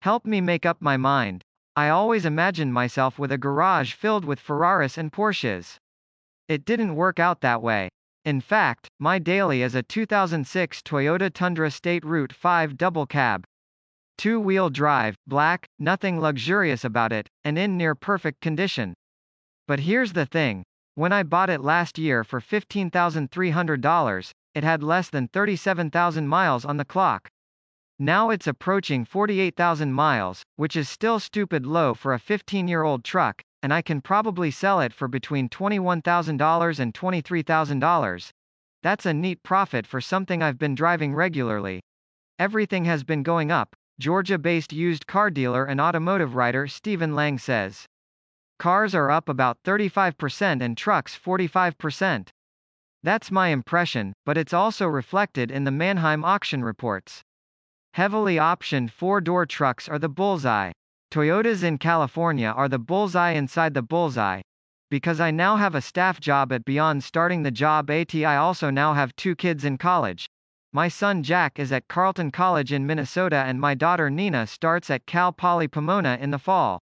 Help me make up my mind. I always imagined myself with a garage filled with Ferraris and Porsches. It didn't work out that way. In fact, my daily is a 2006 Toyota Tundra State Route 5 double cab. Two-wheel drive, black, nothing luxurious about it, and in near perfect condition. But here's the thing. When I bought it last year for $15,300, it had less than 37,000 miles on the clock. Now it's approaching 48,000 miles, which is still stupid low for a 15-year-old truck, and I can probably sell it for between $21,000 and $23,000. That's a neat profit for something I've been driving regularly. Everything has been going up, Georgia-based used car dealer and automotive writer Stephen Lang says. Cars are up about 35% and trucks 45%. That's my impression, but it's also reflected in the Mannheim auction reports. Heavily optioned four-door trucks are the bullseye. Toyotas in California are the bullseye inside the bullseye. Because I now have a staff job at Beyond starting the job at I also now have 2 kids in college. My son Jack is at Carleton College in Minnesota and my daughter Nina starts at Cal Poly Pomona in the fall.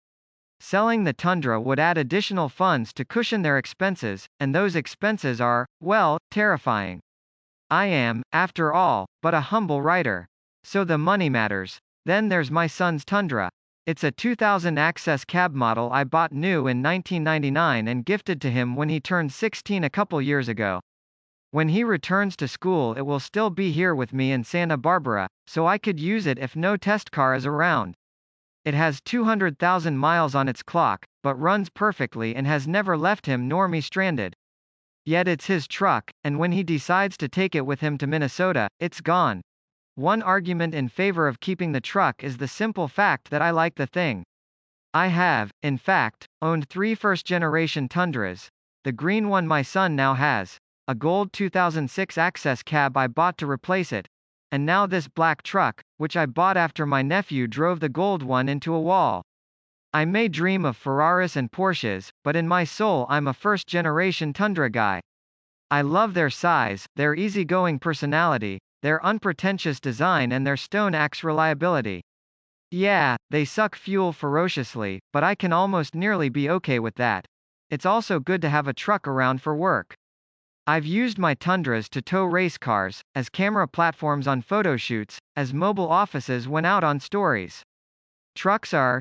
Selling the Tundra would add additional funds to cushion their expenses, and those expenses are, well, terrifying. I am, after all, but a humble writer. So the money matters. Then there's my son's Tundra. It's a 2000 Access cab model I bought new in 1999 and gifted to him when he turned 16 a couple years ago. When he returns to school it will still be here with me in Santa Barbara, so I could use it if no test car is around. It has 200,000 miles on its clock, but runs perfectly and has never left him nor me stranded. Yet it's his truck, and when he decides to take it with him to Minnesota, it's gone. One argument in favor of keeping the truck is the simple fact that I like the thing. I have, in fact, owned 3 first-generation Tundras. The green one my son now has, a gold 2006 Access cab I bought to replace it, and now this black truck, which I bought after my nephew drove the gold one into a wall. I may dream of Ferraris and Porsches, but in my soul I'm a first-generation Tundra guy. I love their size, their easygoing personality, their unpretentious design and their stone axe reliability. Yeah, they suck fuel ferociously, but I can almost nearly be okay with that. It's also good to have a truck around for work. I've used my Tundras to tow race cars, as camera platforms on photo shoots, as mobile offices when out on stories. Trucks are,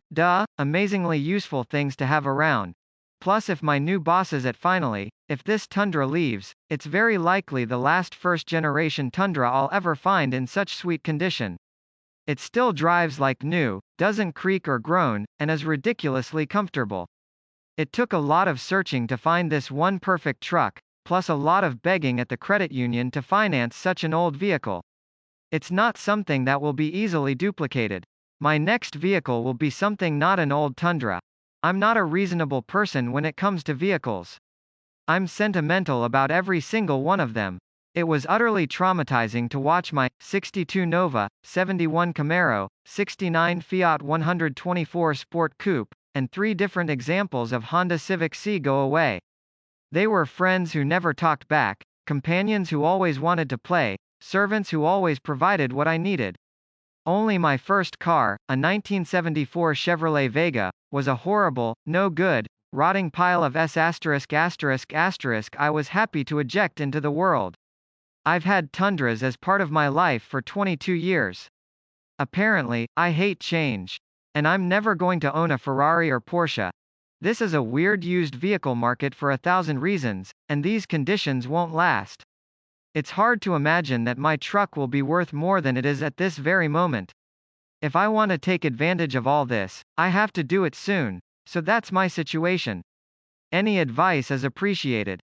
amazingly useful things to have around. Plus if my new boss is at finally, if this Tundra leaves, it's very likely the last first-generation Tundra I'll ever find in such sweet condition. It still drives like new, doesn't creak or groan, and is ridiculously comfortable. It took a lot of searching to find this one perfect truck, plus a lot of begging at the credit union to finance such an old vehicle. It's not something that will be easily duplicated. My next vehicle will be something not an old Tundra. I'm not a reasonable person when it comes to vehicles. I'm sentimental about every single one of them. It was utterly traumatizing to watch my 62 Nova, 71 Camaro, 69 Fiat 124 Sport Coupe, and 3 different examples of Honda Civic C go away. They were friends who never talked back, companions who always wanted to play, servants who always provided what I needed. Only my first car, a 1974 Chevrolet Vega, was a horrible, no good, rotting pile of I was happy to eject into the world. I've had Tundras as part of my life for 22 years. Apparently, I hate change. And I'm never going to own a Ferrari or Porsche. This is a weird used vehicle market for 1,000 reasons, and these conditions won't last. It's hard to imagine that my truck will be worth more than it is at this very moment. If I want to take advantage of all this, I have to do it soon, so that's my situation. Any advice is appreciated.